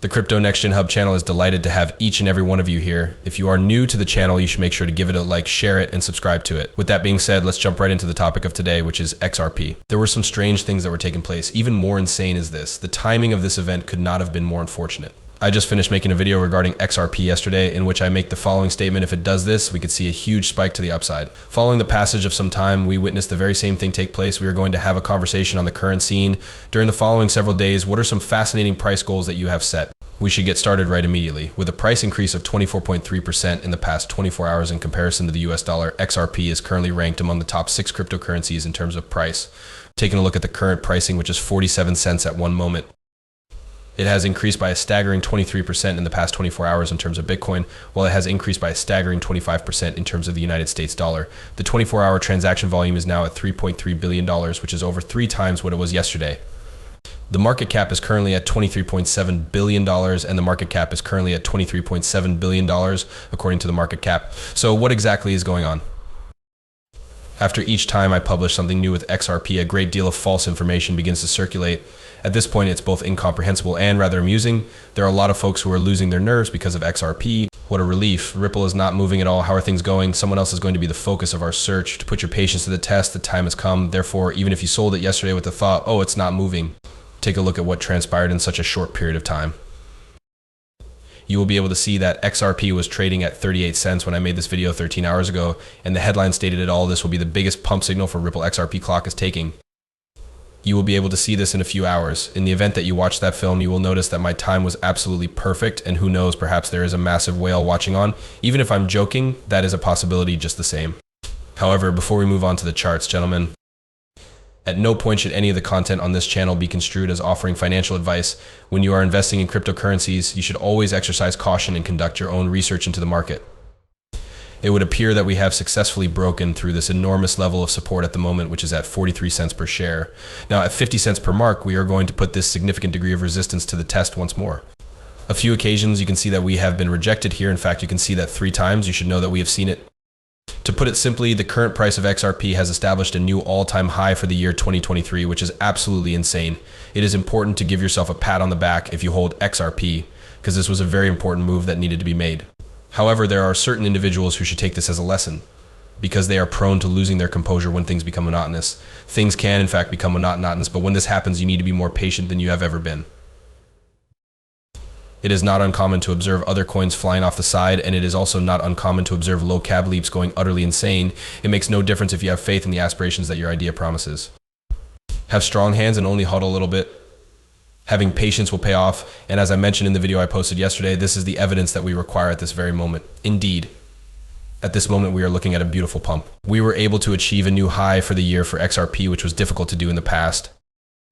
The Crypto Next Gen Hub channel is delighted to have each and every one of you here. If you are new to the channel, you should make sure to give it a like, share it, and subscribe to it. With that being said, let's jump right into the topic of today, which is XRP. There were some strange things that were taking place. Even more insane is this. The timing of this event could not have been more unfortunate. I just finished making a video regarding XRP yesterday in which I make the following statement: if it does this, we could see a huge spike to the upside. Following the passage of some time, we witnessed the very same thing take place. We are going to have a conversation on the current scene. During the following several days, what are some fascinating price goals that you have set? We should get started right immediately. With a price increase of 24.3% in the past 24 hours in comparison to the US dollar, XRP is currently ranked among the top 6 cryptocurrencies in terms of price. Taking a look at the current pricing, which is 47 cents at one moment. It has increased by a staggering 23% in the past 24 hours in terms of Bitcoin, while it has increased by a staggering 25% in terms of the United States dollar. The 24-hour transaction volume is now at $3.3 billion, which is over 3 times what it was yesterday. The market cap is currently at $23.7 billion, and the market cap is currently at $23.7 billion, according to the market cap. So what exactly is going on? After each time I publish something new with XRP, a great deal of false information begins to circulate. At this point, it's both incomprehensible and rather amusing. There are a lot of folks who are losing their nerves because of XRP. What a relief. Ripple is not moving at all. How are things going? Someone else is going to be the focus of our search. To put your patience to the test, the time has come. Therefore, even if you sold it yesterday with the thought, oh, it's not moving, take a look at what transpired in such a short period of time. You will be able to see that XRP was trading at 38 cents when I made this video 13 hours ago, and the headline stated it all. This will be the biggest pump signal for Ripple XRP clock is taking. You will be able to see this in a few hours. In the event that you watch that film, you will notice that my time was absolutely perfect, and who knows, perhaps there is a massive whale watching on. Even if I'm joking, that is a possibility just the same. However, before we move on to the charts, gentlemen, at no point should any of the content on this channel be construed as offering financial advice. When you are investing in cryptocurrencies, you should always exercise caution and conduct your own research into the market. It would appear that we have successfully broken through this enormous level of support at the moment, which is at 43 cents per share. Now, at 50 cents per mark, we are going to put this significant degree of resistance to the test once more. A few occasions, you can see that we have been rejected here. In fact, you can see that 3 times. You should know that we have seen it. To put it simply, the current price of XRP has established a new all-time high for the year 2023, which is absolutely insane. It is important to give yourself a pat on the back if you hold XRP, because this was a very important move that needed to be made. However, there are certain individuals who should take this as a lesson, because they are prone to losing their composure when things become monotonous. Things can, in fact, become monotonous, but when this happens, you need to be more patient than you have ever been. It is not uncommon to observe other coins flying off the side, and it is also not uncommon to observe low cab leaps going utterly insane. It makes no difference if you have faith in the aspirations that your idea promises. Have strong hands and only hodl a little bit. Having patience will pay off, and as I mentioned in the video I posted yesterday, this is the evidence that we require at this very moment. Indeed, at this moment we are looking at a beautiful pump. We were able to achieve a new high for the year for XRP, which was difficult to do in the past.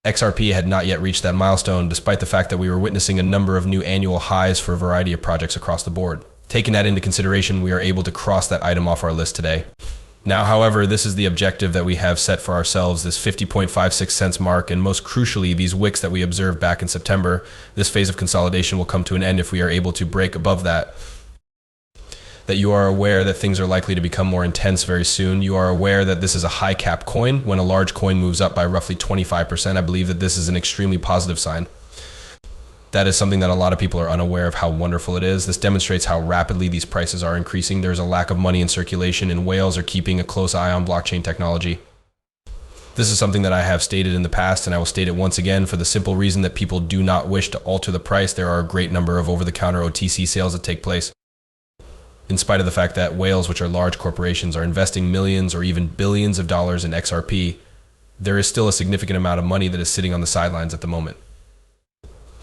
XRP had not yet reached that milestone, despite the fact that we were witnessing a number of new annual highs for a variety of projects across the board. Taking that into consideration, we are able to cross that item off our list today. Now, however, this is the objective that we have set for ourselves, this 50.56 cents mark, and most crucially, these wicks that we observed back in September. This phase of consolidation will come to an end if we are able to break above that. That you are aware that things are likely to become more intense very soon. You are aware that this is a high cap coin. When a large coin moves up by roughly 25%, I believe that this is an extremely positive sign. That is something that a lot of people are unaware of how wonderful it is. This demonstrates how rapidly these prices are increasing. There's a lack of money in circulation, and whales are keeping a close eye on blockchain technology. This is something that I have stated in the past, and I will state it once again for the simple reason that people do not wish to alter the price. There are a great number of over-the-counter OTC sales that take place. In spite of the fact that whales, which are large corporations, are investing millions or even billions of dollars in XRP, there is still a significant amount of money that is sitting on the sidelines at the moment.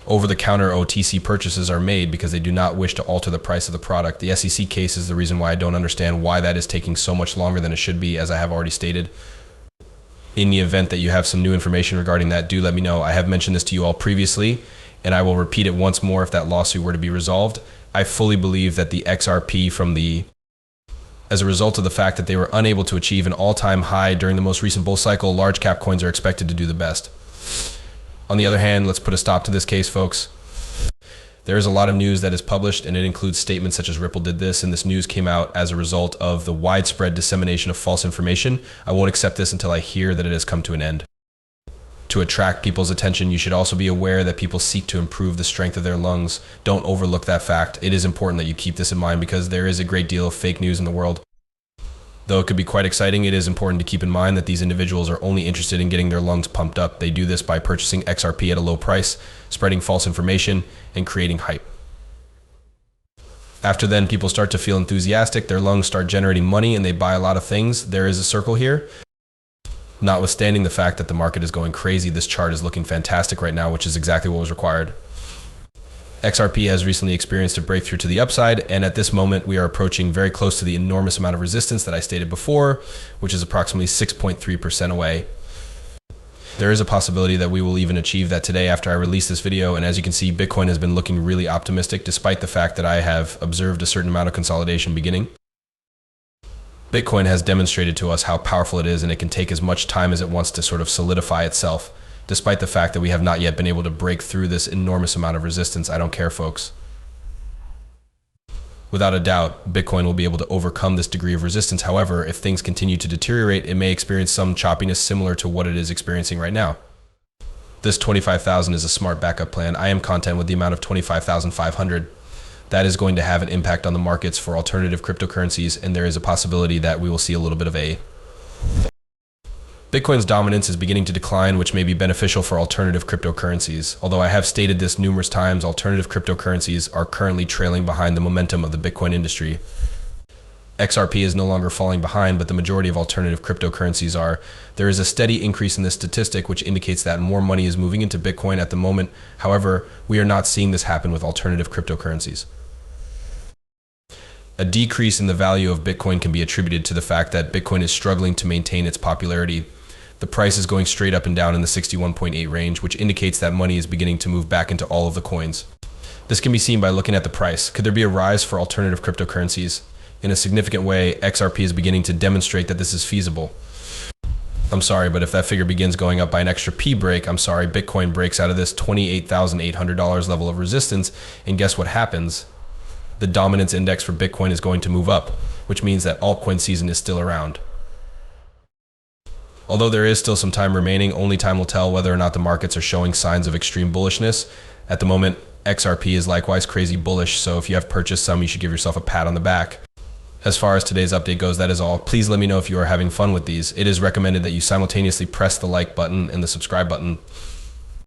Over-the-counter OTC purchases are made because they do not wish to alter the price of the product. The SEC case is the reason why I don't understand why that is taking so much longer than it should be, as I have already stated. In the event that you have some new information regarding that, do let me know. I have mentioned this to you all previously, and I will repeat it once more if that lawsuit were to be resolved. I fully believe that the XRP as a result of the fact that they were unable to achieve an all-time high during the most recent bull cycle, large cap coins are expected to do the best. On the other hand, let's put a stop to this case, folks. There is a lot of news that is published, and it includes statements such as Ripple did this, and this news came out as a result of the widespread dissemination of false information. I won't accept this until I hear that it has come to an end. to attract people's attention. You should also be aware that people seek to improve the strength of their lungs. Don't overlook that fact. It is important that you keep this in mind because there is a great deal of fake news in the world. Though it could be quite exciting, it is important to keep in mind that these individuals are only interested in getting their lungs pumped up. They do this by purchasing XRP at a low price, spreading false information, and creating hype. After then, people start to feel enthusiastic, their lungs start generating money, and they buy a lot of things. There is a circle here. Notwithstanding the fact that the market is going crazy, this chart is looking fantastic right now, which is exactly what was required. XRP has recently experienced a breakthrough to the upside, and at this moment we are approaching very close to the enormous amount of resistance that I stated before, which is approximately 6.3% away. There is a possibility that we will even achieve that today after I release this video, and as you can see, Bitcoin has been looking really optimistic despite the fact that I have observed a certain amount of consolidation beginning. Bitcoin has demonstrated to us how powerful it is, and it can take as much time as it wants to sort of solidify itself. Despite the fact that we have not yet been able to break through this enormous amount of resistance, I don't care, folks. Without a doubt, Bitcoin will be able to overcome this degree of resistance. However, if things continue to deteriorate, it may experience some choppiness similar to what it is experiencing right now. This 25,000 is a smart backup plan. I am content with the amount of 25,500. That is going to have an impact on the markets for alternative cryptocurrencies, and there is a possibility that we will see a little bit of a... Bitcoin's dominance is beginning to decline, which may be beneficial for alternative cryptocurrencies. Although I have stated this numerous times, alternative cryptocurrencies are currently trailing behind the momentum of the Bitcoin industry. XRP is no longer falling behind, but the majority of alternative cryptocurrencies are. There is a steady increase in this statistic, which indicates that more money is moving into Bitcoin at the moment. However, we are not seeing this happen with alternative cryptocurrencies. A decrease in the value of Bitcoin can be attributed to the fact that Bitcoin is struggling to maintain its popularity. The price is going straight up and down in the 61.8 range, which indicates that money is beginning to move back into all of the coins. This can be seen by looking at the price. Could there be a rise for alternative cryptocurrencies? In a significant way, XRP is beginning to demonstrate that this is feasible. I'm sorry, but if that figure begins going up by an extra P break, I'm sorry, Bitcoin breaks out of this $28,800 level of resistance, and guess what happens? The dominance index for Bitcoin is going to move up, which means that altcoin season is still around. Although there is still some time remaining, only time will tell whether or not the markets are showing signs of extreme bullishness. At the moment, XRP is likewise crazy bullish, so if you have purchased some, you should give yourself a pat on the back. As far as today's update goes, that is all. Please let me know if you are having fun with these. It is recommended that you simultaneously press the like button and the subscribe button.